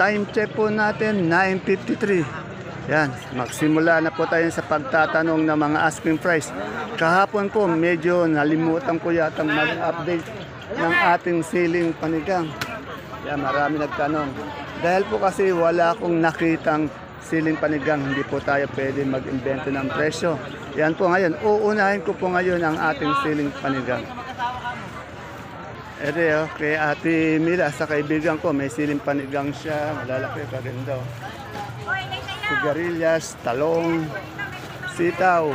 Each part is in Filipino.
time check po natin, 9:53. Yan, magsimula na po tayo sa pagtatanong ng mga asking price. Kahapon po, medyo nalimutan ko yata mag-update ng ating siling panigang. Yan, marami nagtanong. Dahil po kasi wala akong nakitang siling panigang, hindi po tayo pwede mag-invento ng presyo. Yan po ngayon, uunahin ko po ngayon ang ating siling panigang. Ere, kay Ate Mila, sa kaibigan ko, may siling panigang siya, malalaki, kaganda. Sigarilyas, talong, sitaw,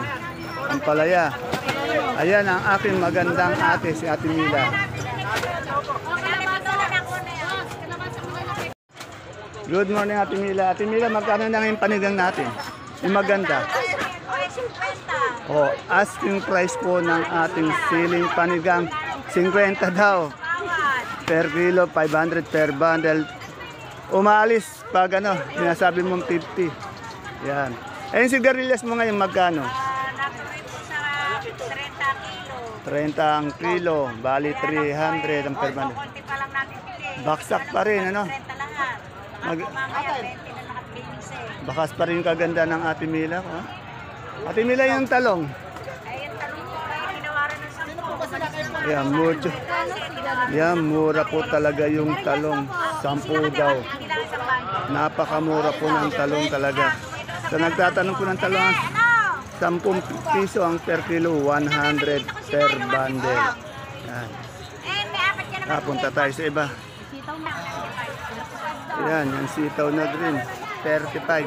ampalaya. Ayan ang aking magandang ate, si Ate Mila. Good morning, Ate Mila. Ate Mila, magkano na yung panigang natin? Yung maganda. Oh, asking price po ng ating siling panigang, 50 daw. Per kilo, 500 per bundle. Umaalis pag ano, sinasabi mong 50. Yan. Eh, yung sigarilyas mo ngayon magkano? Nasa sa 30 kilo. 30 ang kilo, bali 300 ang per bundle. Konti pa lang natin pili. Baksak pa rin, ano? 30 lahat. Mamaya 20 na nakapilinis eh. Bakas pa rin kaganda ng Ate Mila. Ha? Ate Mila, yung talong. Ayun, tanong mo kayo, ginawaran ng 10. Yan, mucho. Yan, mura po talaga yung talong. 10 daw. Napakamura po ng talong talaga. So nagtatanong po ng talong, 10 piso ang per kilo, 100 per bundle. Yan. Punta tayo sa iba. Yan, yung sitaw na green, 35.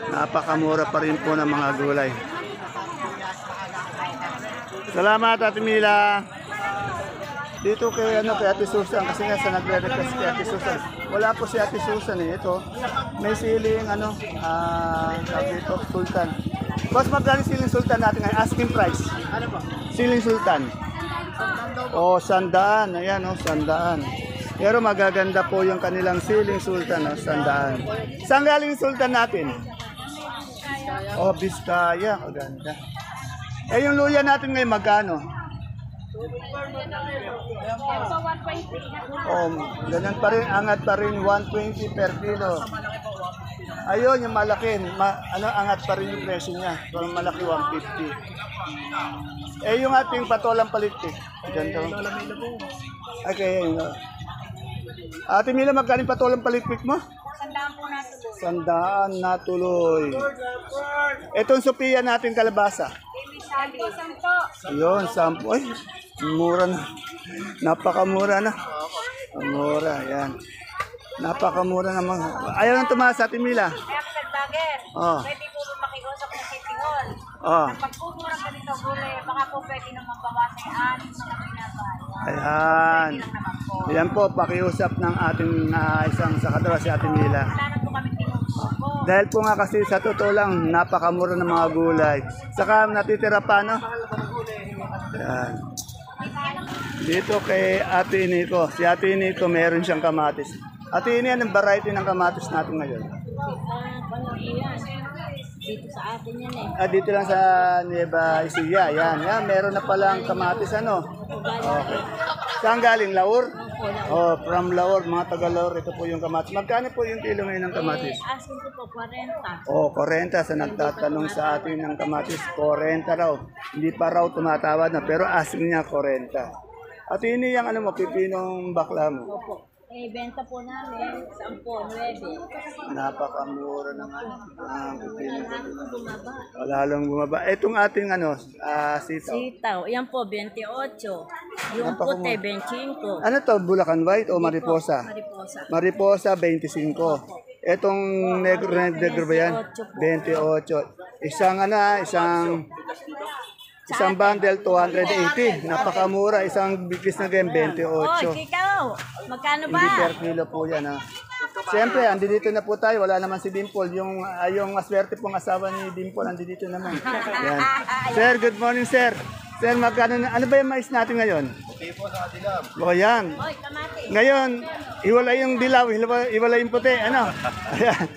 Napakamura pa rin po ng mga gulay. Salamat, Ate Mila. Dito kay Ate Susan, kasi nga sa nagre-request kay Ate Susan. Wala po si Ate Susan eh. Ito, may siling sabi ito, Sultan. Boss, magkano siling Sultan natin ngayon? Asking price. Ano po? Siling Sultan. Oh, 100. Ayan, oh, 100. Pero magaganda po yung kanilang siling Sultan, oh, 100. Saan galing Sultan natin? Oh, Biskaya. Maganda. Eh, yung luya natin ngayon, magkano? Oh, ganyan pa rin, angat pa rin, 120 per kilo. Ayun, yung malaki, angat pa rin yung presyo niya. Yung malaki, 150. Eh, yung ating patolang palitik. Ganito. Okay, yun. Ate Mila, magkano yung patolang palitik mo? 100 po natuloy. 100 na tuloy. Itong Sophia natin kalabasa. Ayun, 10. Ay, mura na. Napakamura na. Mura, yan. Napakamura naman. Ayaw nang tumaas sa Ate Mila. Kaya po nagbager. Oh. Pwede po makiusap ng City Hall. Oh. Pag po mura ganito gulay, baka po pwede naman bawasan yung anis na pinabay. Ayan. Ayan po, pakiusap ng ating isang sakadora, si Ate Mila. Wala na po kami tinutubo. Dahil po nga kasi sa totoo lang, napakamura ng mga gulay. Saka natitira pa, no? Ayan. Dito kay Ate Nico. Si Ate Nico, meron siyang kamatis. Ate Ini, anong variety ng kamatis natin ngayon? Dito sa atin yan eh. Dito lang sa Nueva Ecija. Yan, yan. Meron na palang kamatis, ano? Okay. Saan galing? Laur? Oh, from Laur. Mga taga Laur. Ito po yung kamatis. Magkano po yung kilo ngayon ng kamatis? Asking ko po 40. Oh, 40. Sa nagtatanong sa atin ng kamatis, 40 raw. Hindi pa raw tumatawad na, pero asking niya 40. At ini yung ano mo, pipinong bakla mo. Opo. Eh, benta po namin 10, 9. Napakamura naman. Pipino. Bumaba. Lalong bumaba. Itong ating sitaw. Sitaw, yan po 28. Yung puti 25. Ano to, Bulacan White o Mariposa? Mariposa. Mariposa, 25. Itong negro ba yan? 28. Isang bundle, 280. Napakamura. Isang bigis na game, 28. Oh, ikaw. Magkano ba? Hindi per kilo po yan, ha. Siyempre, andito na po tayo. Wala naman si Dimple. Yung aswerte pong asawa ni Dimple, andito naman. Yan. Sir, good morning, sir. Sir, magkano na, ano ba yung mais natin ngayon? Okay po sa dilaw. O, yan. Oy, kamati. Ngayon, iwala yung dilaw, iwala yung puti. Ano? Ayan.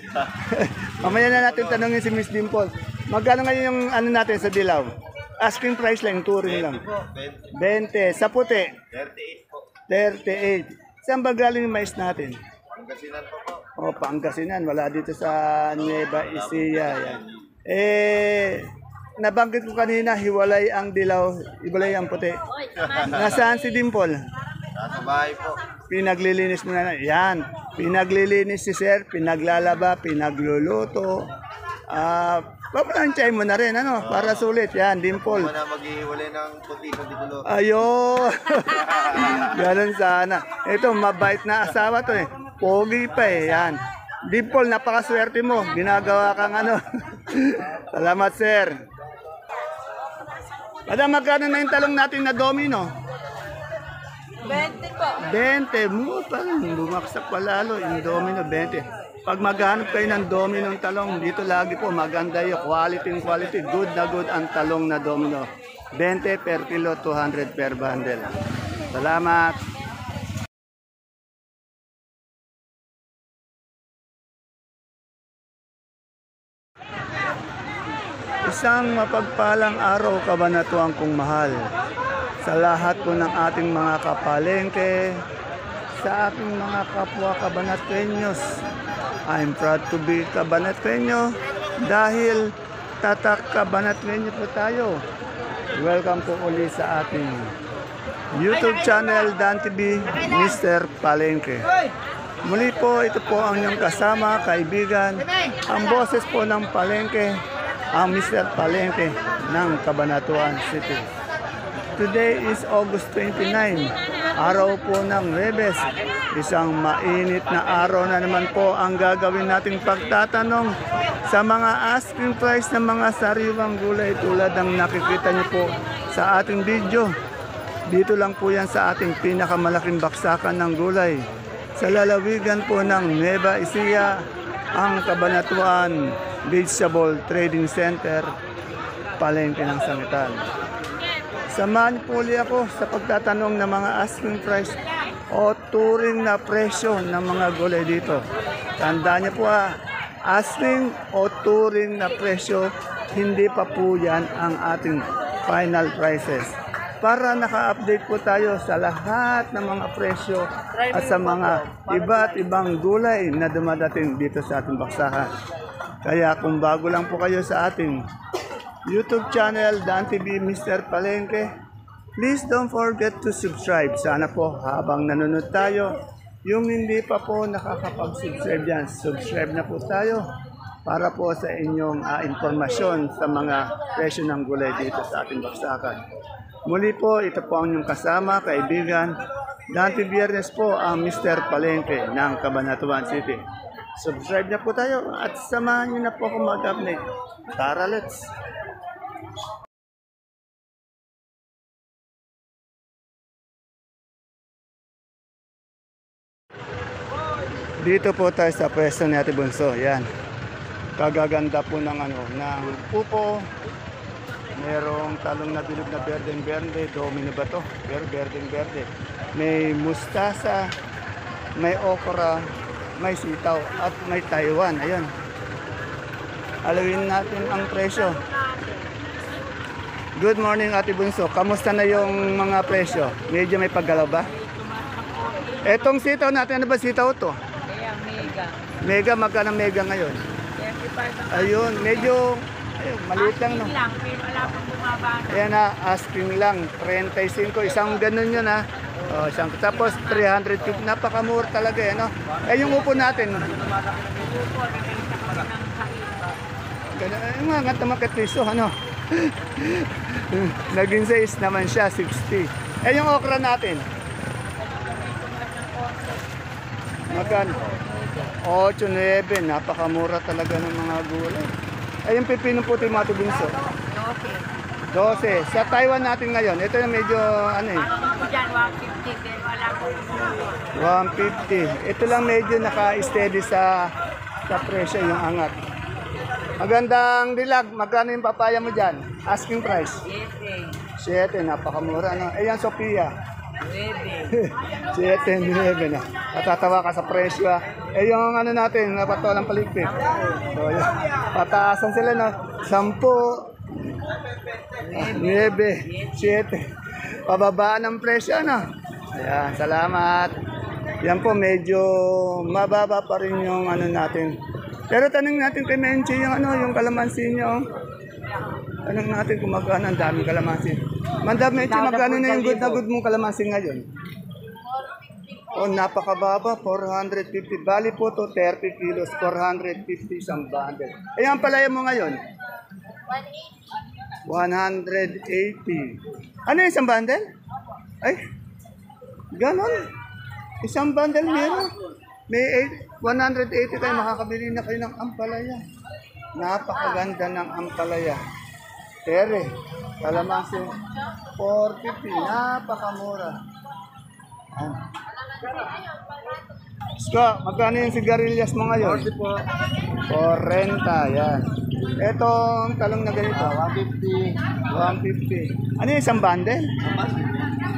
Mamaya na natin tanongin si Miss Dimple. Magkano ngayon yung ano natin sa dilaw? Asking price lang, touring lang. 20. Sa puti? 38 po. 38. Saan ba galing yung mais natin? Pangasinan po po. O, Pangasinan. Wala dito sa Nueva Ecija. Yan. Nabanggit ko kanina, hiwalay ang dilaw, hiwalay ang puti. Nasaan si Dimple? Nasa bahay po. Pinaglilinis mo na. Yan. Pinaglilinis si Sir, pinaglalaba, pinagluluto. Paplansyahin mo na rin, ano? Para sulit. Yan, Dimple. Wala maghihiwalay ng puti sa dikulo. Ayun. Ganun sana. Ito, mabait na asawa to eh. Pogi pa eh. Yan. Dimple, napakaswerte mo. Ginagawa kang ano. Salamat, sir. Madam, magkano na yung talong natin na domino? 20 po. 20. Parang bumaksak pa lalo. Yung domino, 20. Pag maghanap kayo ng domino ng talong, dito lagi po maganda yung quality. Good na good ang talong na domino. 20 per kilo, 200 per bundle. Salamat. Isang mapagpalang araw kabanatuan kong mahal. Sa lahat po ng ating mga kapalengke, sa ating mga kapwa kabanatenyos. I'm proud to be kabanatenyo dahil tatak kabanatenyo po tayo. Welcome po uli sa ating YouTube channel Dan TV, Mr. Palengke. Muli po, ito po ang inyong kasama, kaibigan, ang boses po ng Palengke, ang Mr. Palengke ng Cabanatuan City. Today is August 29, araw po ng Huwebes. Isang mainit na araw na naman po ang gagawin nating pagtatanong sa mga asking price ng mga sariwang gulay tulad ng nakikita niyo po sa ating video. Dito lang po yan sa ating pinakamalaking baksakan ng gulay. Sa lalawigan po ng Nueva Ecija, ang Cabanatuan Vegetable Trading Center, Palengke ng Sangitan. Samahan niyo po ulit ako sa pagtatanong ng mga asking price o turing na presyo ng mga gulay dito. Tandaan niyo po asking o turing na presyo, hindi pa po yan ang ating final prices. Para naka-update po tayo sa lahat ng mga presyo at sa mga iba't ibang gulay na dumadating dito sa ating baksakan. Kaya kung bago lang po kayo sa ating YouTube channel, Dan TV Mr. Palengke, please don't forget to subscribe. Sana po habang nanonood tayo, yung hindi pa po nakakapag-subscribe yan, subscribe na po tayo para po sa inyong informasyon sa mga presyo ng gulay dito sa ating baksakan. Muli po, ito po ang inyong kasama, kaibigan, Dante Biernes po ang Mr. Palengke ng Cabanatuan City. Subscribe na po tayo at samahan niyo na po ako mag-update. Tara, let's! Dito po tayo sa pwesto ni Ate Bunso. Yan. Kagaganda po ng ng pupo. Merong talong na bilog na berdeng-berde. Domino ba to? Berdeng-berde. May mustasa, may okra, may sitaw at may Taiwan. Ayun. Alawin natin ang presyo. Good morning, Ate Bunso. Kamusta na yung mga presyo? Medyo may paggalaw ba? Etong sitaw natin, ano ba sitaw to? Mega. Mega, magkano mega ngayon? 35. Ayun, medyo maliit lang, no? Lang, pero wala pong bumaba na. Ayan na, asking lang, 35. Isang ganun yun, ha? O, isang, tapos 350, napakamura talaga, no? Eh, yung upo natin. Ganun, yung mga tamakatiso, ano? Naging 6 naman siya, 60. Eh, yung okra natin? Magkano? 8, 9, napakamura talaga ng mga gulay. Ay, yung pipino puti mga tubinso. 12. Sa Taiwan natin ngayon, ito yung medyo, ano eh, Ako dyan, 150, pero wala pong 150. Ito lang medyo naka-steady sa presyo yung angat. Magandang dilag, magkano yung papaya mo dyan? Asking price? 7, napakamura. No? Eh, yan, Sophia. 7, 9 na. Natatawa ka sa presyo. Eh, yung ano natin, napatolang paligpit. So, yan. Pataasan sila, no? 10, 9, 7. Pababaan ng presyo, no? Ayan, salamat. Yan po, medyo mababa pa rin yung ano natin. Pero tanong natin kay Menchi yung ano, yung kalamansi niyo. Tanong natin kung magkano ang daming kalamansi. Mandam Menchi, magkano na yung good mong kalamansi ngayon? Oh, napakababa, 450. Bali po to 30 kilos, 450 isang bundle. Eh, ang palaya mo ngayon? 180. Ano yung isang bundle? Ay, ganon. Isang bundle meron. May 180 kayo, makakabili na kayo ng ampalaya. Napakaganda ng ampalaya. Tere, kalamansi, 450. Napakamura. Sko, magkano yung sigarilyas mo ngayon? 40 po. 40, yan. Etong talong na ganito? 150. 150. Ano yung isang bundle?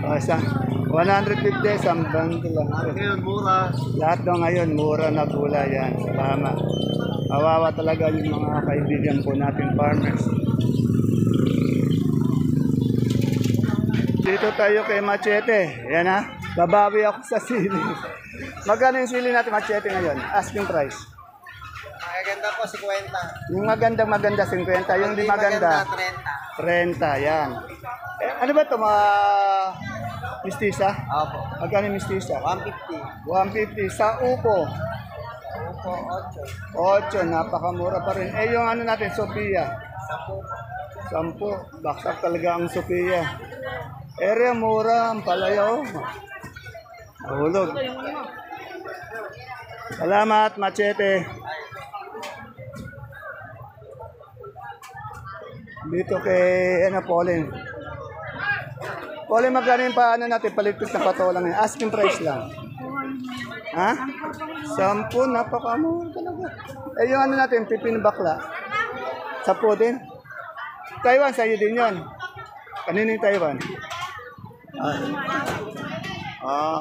O, isang 150, isang bundle lang. Ngayon, mura. Lahat daw ngayon, mura na gulay yan. Salamat. Kawawa talaga yung mga kaibigan po nating farmers. Dito tayo kay Machete. Yan ha. Babawi ako sa sili. Magkano yung sili natin Machete ngayon? Asking price. Magaganda po, 50. Yung maganda 50. Yung di maganda 30. Yan. Eh, ano ba ito mga mistisa? Opo. Magkano yung mistisa? 150. 150 sa upo. Opo, 8, 8. napakamura pa rin. Eh, yung ano natin, Sophia. 10. Baksak talaga ang Sophia. Area mura, ang palaya, oh. Hulog. Salamat, Machete. Dito kay, Pauline. Pauline, magkano yung paano natin, palitos na patolang yun. Asking price lang. Ha? 10, napakamura talaga. Eh, yung ano natin, pipino bakla. 10 din. Taiwan, sa'yo din yun. Kanino yung Taiwan?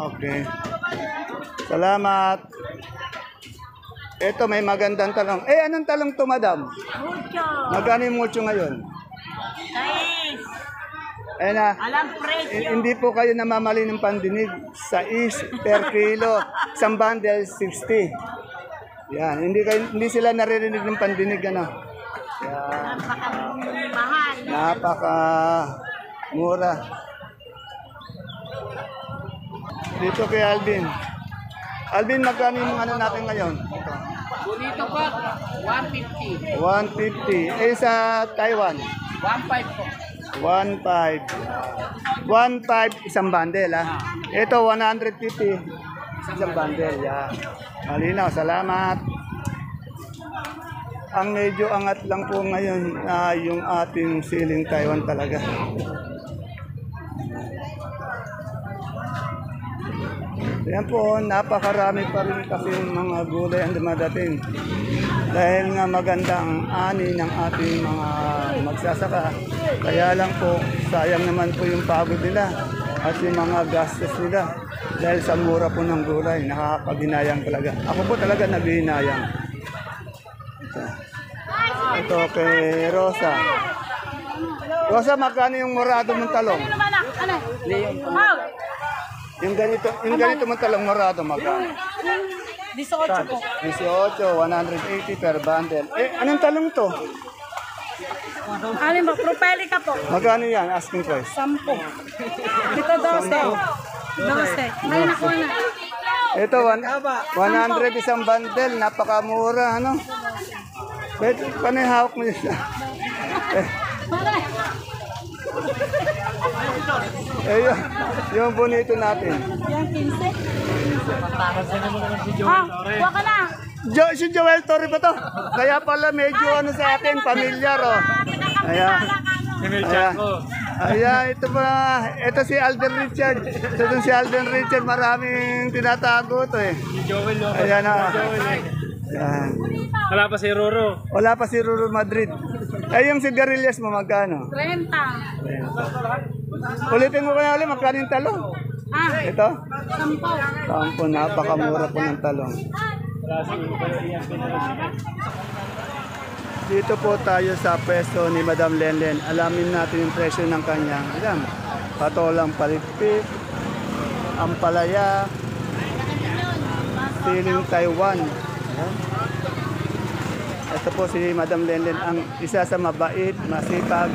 Okay. Salamat. Ito, may magandang talong. Eh, anong talong to, madam? Mucho. Magkano yung mucho ngayon? Guys, Eh na, alam presyo. hindi po kayo namamali ng pandinig. 6 per kilo. Isang bundle, 60. Yan, hindi sila naririnig ng pandinig, ano. Yan. Napakamahal. Napaka mura. Dito kay Alvin. Alvin, magkano yung ano natin ngayon? Ito. Bonito pa, 150. 150. Eh sa Taiwan? 1.5 po. 1.5. 1.5 isang bundle, ha? Ito, 150 isang bundle, ya. Malinaw, salamat. Ang medyo angat lang po ngayon yung ating siling Taiwan talaga. Yan po, napakarami pa rin kasi mga gulay ang dumadating. Dahil nga maganda ang ani ng ating mga magsasaka. Kaya lang po, sayang naman po yung pagod nila at yung mga gastos nila. Dahil sa mura po ng gulay, nakakaginayang talaga. Ako po talaga naghinayang. Ito kay Rosa. Rosa, magkano yung morado mong talong? Yung ganito mong talong morado, magkano? 18 po. 18, 180 per bundle. Eh, anong talong to? Ano ba? Propelica po. Magkano yan? Asking price. 10. Dito 12. 12. Ay, naku na. Ito, 100 isang bundle. Napakamura, ano? Pwede, paano yung hawak mo yun? Yung bonito natin. Yan, 15. Huwag ka na. Si Joel Torre ba to? Kaya pala medyo ano sa atin, pamilyar, oh. Ayan. Ayan, ito pa. Ito si Alden Richard. Ito si Alden Richard. Maraming tinatago to eh. Joel, no? Ayan na. Ayan. Wala pa si Roro. Wala pa si Ruru Madrid. Ay, yung sigarilyas mo, magkano? 30. Ulitin mo kaya ulit, magkano yung talong? Ito? 10. 10, napakamura po ng talong. Dito po tayo sa pwesto ni Madam Lenlen. Alamin natin yung presyo ng kanyang patolang palipit, ampalaya, siling Taiwan. Ayan. Ito po si Madam Lenlen, ang isa sa mabait, masipag,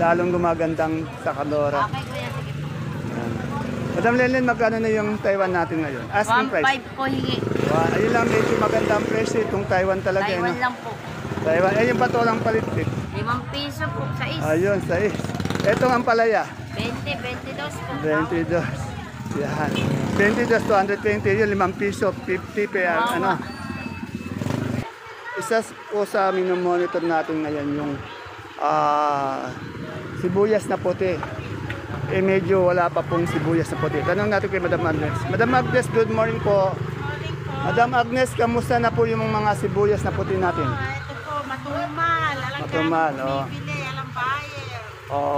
lalong gumagandang sakadora. Okay, kuya, sige po. Ayan. Madam Lenlen, magkano na yung Taiwan natin ngayon? Asking price. 1.5 po hingi. Wow, ayun lang, medyo magandang presyo itong Taiwan talaga. Taiwan ano? lang po. Taiwan. Eh, yung patolang palitpit. 5 piso po sa is. Ayun, sa is. Etong ampalaya. 20, 22 po. 22. Yan. 22 to 120. Yun, 5 piso. 50 pa yan. Ano? Isa po sa minomonitor natin ngayon yung sibuyas na puti. Eh, medyo wala pa pong sibuyas na puti. Tanong natin kay Madam Agnes. Madam Agnes, good morning po. Madam Agnes, kamusta na po yung mga sibuyas na puti natin? Ito po, matumal. Matumal, oh. Bibili, alam buyer.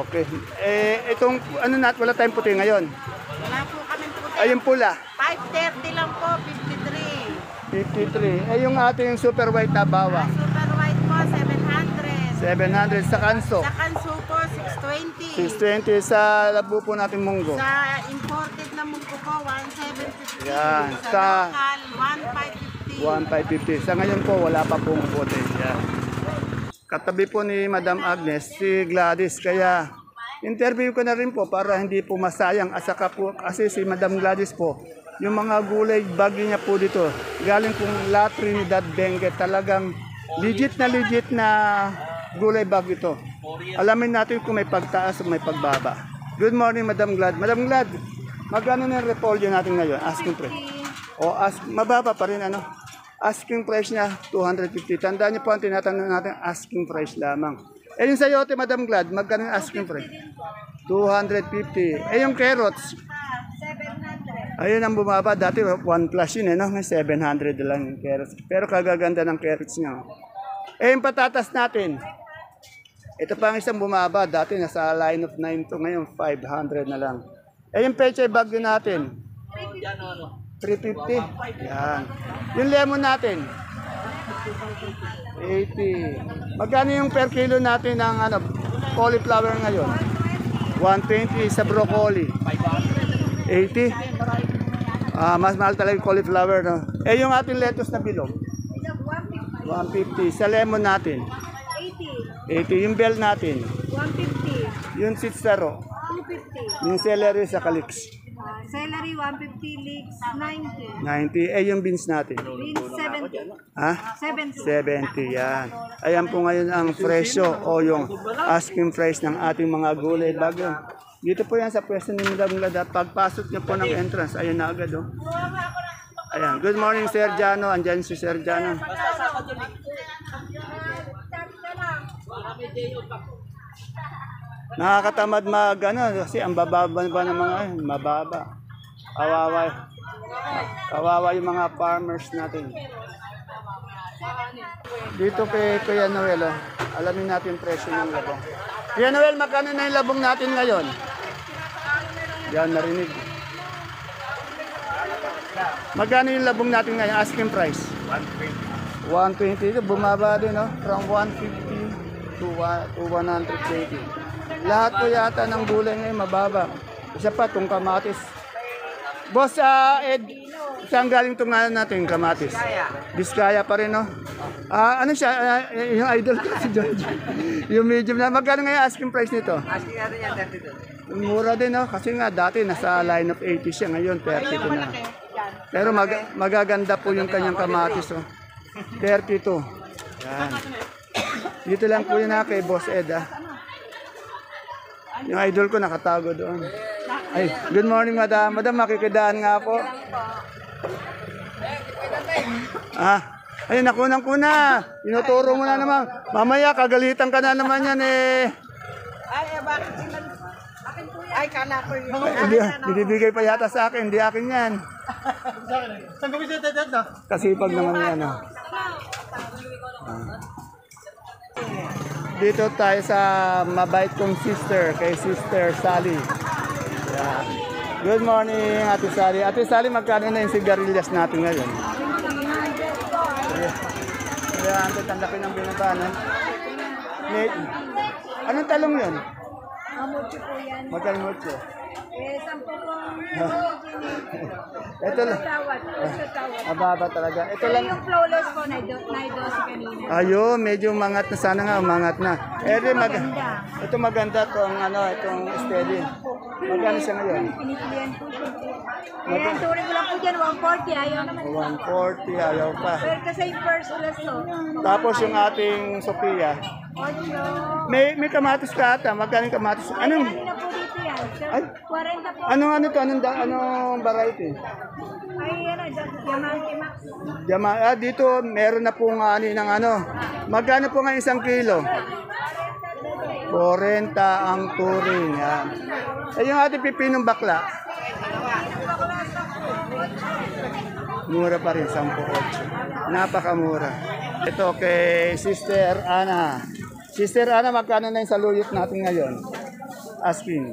Okay. Eh, itong, ano natin, wala tayong puti ngayon. Wala po kami po. Ay, yung pula, 5.30 lang po, 53. 53. Eh, yung ating super white na bawa, Super white po, 700. 700 sa kanso. Sa kanso po, 620. 620 sa labo po nating munggo. Sa imported na munggo po, 1,750. Yan. Sa Sa- local, 1,550. 1,550. Sa ngayon po, wala pa pong puti. Yan. Katabi po ni Madam Agnes, si Gladys. Kaya, interview ko na rin po para hindi po masayang. Asaka po, kasi si Madam Gladys po, yung mga gulay bagyo niya po dito, galing pong La Trinidad Benguet, talagang legit na gulay bagyo ito. Alamin natin kung may pagtaas o may pagbaba. Good morning, Madam Glad. Madam Glad, magkano na yung repolyo natin ngayon? Asking price. O, mababa pa rin, ano? Asking price niya, 250. Tandaan niyo po ang tinatanong natin, asking price lamang. Eh, yung sayote, Madam Glad, magkano yung asking price? 250. Eh, yung carrots, 700. ayun ang bumaba. Dati 1 plus yun, no? May 700 lang yung carrots. Pero kagaganda ng carrots niya. Eh, yung patatas natin. Ito pa ang isang bumaba. Dati nasa line of 9 to ngayon, 500 na lang. Eh, yung pechay bagyo natin. 350. Yan. Yung lemon natin. 80. Magkano yung per kilo natin ng cauliflower ngayon? 120 sa broccoli. 80. Mas mahal talaga yung cauliflower, no? Eh, yung ating lettuce na bilog? 150. Sa lemon natin? 80. Yung bell natin? 150. Yung sitsaro? 250. Yung celery sa calyx? Celery, 150. Leeks, 90. 90. Eh, yung beans natin? Beans, 70. Ha? 70. 70, yan. Ayan po ngayon ang presyo o yung asking price ng ating mga gulay bagyo. Dito po yan sa pwesto ni Madam Glad. Pagpasok niyo po ng entrance, ayun na agad, oh. Ayan. Good morning, Sir Jano. Andyan si Sir Jano. Nakakatamad kasi ang bababa ba ng mga, mababa. Kawawa yung mga farmers natin. Dito kay Kuya Noel, oh. Alamin natin yung presyo ng labong. Kuya Noel, magkano na yung labong natin ngayon? Yan, narinig. Magkano yung labong natin ngayon? Asking price? 120. 120. Bumaba din, no? From 150 to 120. Lahat po yata ng gulay ngayon mababa. Isa pa, itong kamatis. Boss, Ed, saan galing itong natin kamatis? Biskaya pa rin, no? Ano siya? Yung idol ko si George. Yung medium na. Magkano ngayon asking price nito? Asking natin yan, 32. Mura din, no? Kasi nga dati nasa line of 80 siya. Ngayon, 32 na. Pero magaganda po yung kanyang kamatis, oh. 32. Yan. Dito lang po yun kay Boss Ed, Yung idol ko nakatago doon. Ay, good morning, madam. Madam, makikidaan nga po. Ay, nakunang-kuna. Tinuturo mo na naman. Mamaya, kagalitan ka na naman yan, eh. Ay, bakit akin po yan? Ay, kala ko yun. Binibigay pa yata sa akin, hindi akin yan. Saan kami sa dad na? Kasipag naman yan, Dito tayo sa mabait kong sister, kay Sister Sally. Yan. Good morning, Ate Sally. Ate Sally, magkano na yung sigarilyas natin ngayon? Kaya ang laki ng binabanan. Anong talong yun? Mamucho po yan. Magkano mucho? Eh, 10 pong Ito lang. tawad. Mababa talaga. Ito Pero lang. yung flawless po, na-12 kanina. Ayun, medyo umangat na. Sana nga umangat na. Ito maganda tong itong steady. Magkano siya ngayon? Pinipilian po siya. Eh, ang turing ko lang po dyan, 140. Ayaw naman. 140, ayaw pa. Pero kasi yung first ulas to. Tapos yung ating Sophia. 8. May kamatis ka ata. Magkano yung kamatis? Anong? Kanina po dito yan. Ay. 40 po. Anong to? Anong variety? Ay, Diamante Max. Dito meron na pong ng Magkano po nga isang kilo? 40 ang turing. Yan. Eh, yung ating pipinong bakla. Mura pa rin, 10-8. Napakamura. Ito kay Sister Ana. Sister Ana, magkano na yung saluyot natin ngayon? Asking.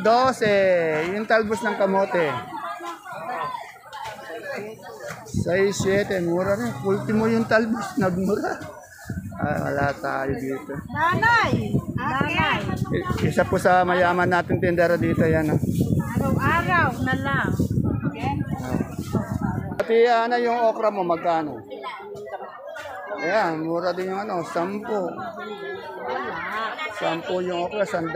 12. Yung talbos ng kamote. 6-7. Mura rin. Ultimo yung talbos. Nagmura. Wala tayo dito. Nanay! Isa po sa mayaman natin tindera dito. Yan. Araw-araw na lang. Pati yung okra mo, magkano? Ayan, mura din yung 10. 10 yung okra, 100.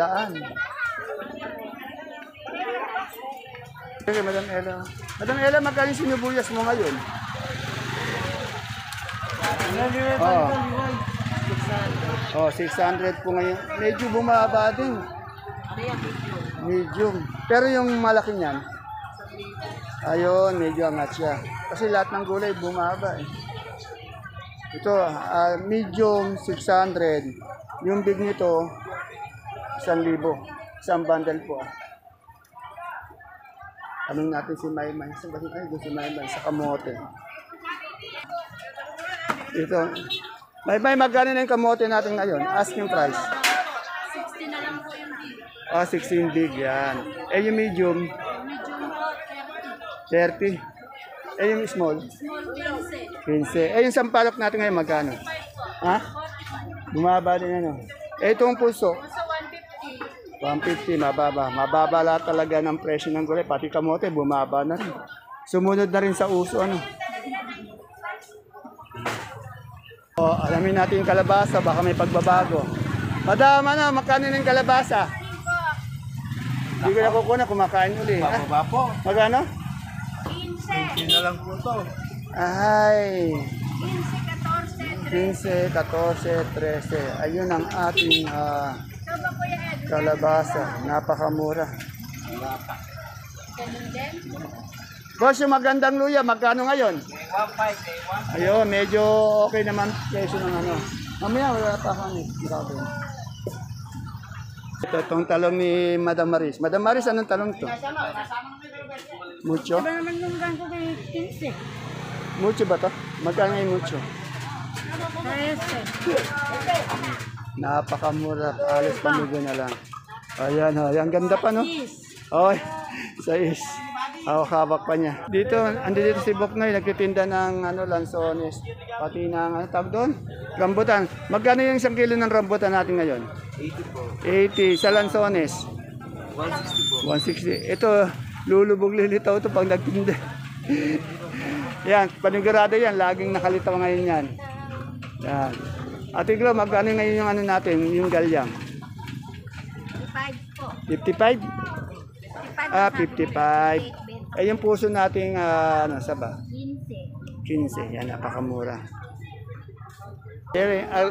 Okay, Madam Ella. Madam Ella, magkano yung sinubuyas mo ngayon? Oh, 600 po ngayon. Medyo bumaba din. Medium. Pero yung malaki niyan, ayun, medyo angat siya. Kasi lahat ng gulay bumaba eh. Ito, medium 600. Yung big nito, 1,000. Isang bundle po. Anong natin si Maymay? Saan ba tayo si Maymay? Sa kamote. Ito. Maymay, magkano na yung kamote natin ngayon? Asking price. 60 na lang po yung big. 16 big yan. Eh yung medium? Medium po, 30. Eh yung small? Small 15. 15. Eh yung sampalok natin ngayon magkano? Ha? Bumaba din Eh itong puso? Sa 150. 150, mababa. Mababa lahat talaga ng presyo ng gulay. Pati kamote, bumaba na rin. Sumunod na rin sa uso, alamin natin yung kalabasa, baka may pagbabago. Madam, magkano na yung kalabasa? Hindi ko na kukuha, kumakain uli. Bababa po. Magkano? 15. Yun na lang po to. Ay, 15, 14, 15, 14, 13. Ayun ang ating Soba po yung Ed. kalabasa. Napakamura. Ganun din. Boss, yung magandang luya, magkano ngayon? 1.5. Ayun, medyo okay naman presyo ng Mamaya wala pa kami. Grabe. Ito, itong talong ni Madam Maris. Madam Maris, anong talong to? Mucho? Ba naman nung ganito kay 15? Mucho ba to? Magkano yung mucho? 13. Napakamura. Alas pamigay na lang. Ayan, ang ganda pa, no? Oy, sais. Hawak-hawak pa niya. Dito, dito si Boknoy, nagtitinda ng lansones. Pati ng, tawag doon? Rambutan. Magkano yung 1 kilo ng rambutan natin ngayon? 80 po. 80. Sa lansones? 160 po. 160. Ito, lulubog lilitaw ito pag nagtinda. Yan, panigurado yan. Laging nakalitaw ngayon yan. Yan. Ate Glo, magkano ngayon yung natin, yung galyang? 55 po. 55? 55. 55. Eh, yung puso nating, saba? 15. 15. Yan, napakamura.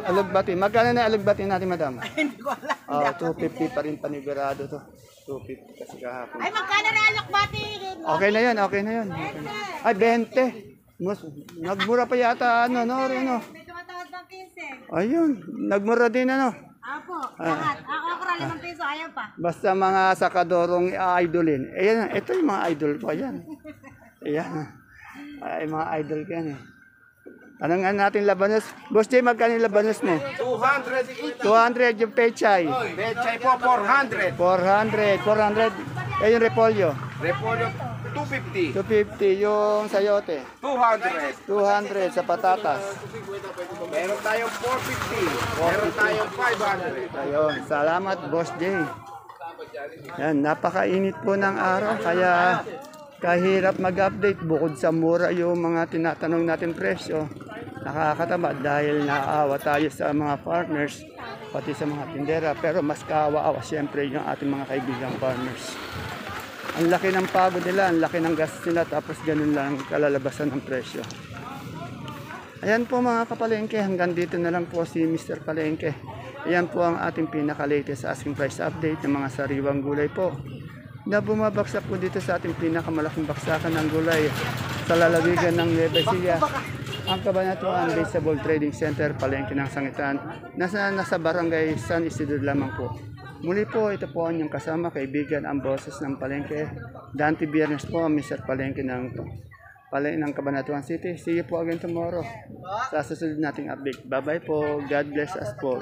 Alugbati. Magkano na alugbati natin, madam? Hindi ko alam. 250 pa rin panigurado to. 250 kasi kahapon. Ay, magkano na alokbati? Okay na yun, okay na yun. Okay na. Ay, 20. Nagmura pa yata, May tumatawad ng 15. Ayun, nagmura din, Apo, lahat. Ako okra, 5 piso, ayaw pa. Basta mga sakadorong idolin. Ayan, ito yung mga idol ko, ayan. Ayan. Ay, mga idol ko yan, Tanongan natin labanos. Boss Jay, magkano yung labanos mo? 280. 200 yung pechay. Bechay po, 400. 400. Eh, yung repolyo. Repolyo, 250. 250. Yung sayote. 200. 200 sa patatas. Meron tayong 450. Meron tayong 500. Ayun. Salamat, Boss Jay. Yan, napakainit po ng araw kaya kahirap mag-update bukod sa mura yung mga tinatanong natin presyo. Nakakatamad dahil naaawa tayo sa mga farmers pati sa mga tindera pero mas kaawa-awa siyempre yung ating mga kaibigang farmers. Ang laki ng pagod nila, ang laki ng gastos nila tapos ganun lang kalalabasan ng presyo. Ayan po mga kapalengke, hanggang dito na lang po si Mr. Palengke. Ayan po ang ating pinaka-latest asking price update ng mga sariwang gulay po na bumabagsak po dito sa ating pinakamalaking baksakan ng gulay sa lalawigan ng Nueva Ecija. Ang Cabanatuan Vegetable Trading Center, Palengke ng Sangitan, nasa barangay San Isidro lamang po. Muli po, ito po ang inyong kasama, kaibigan, ang boses ng Palengke. Dante Biernes po, Mr. Palengke ng Cabanatuan City. See you po again tomorrow sa susunod nating update. Bye-bye po. God bless us po.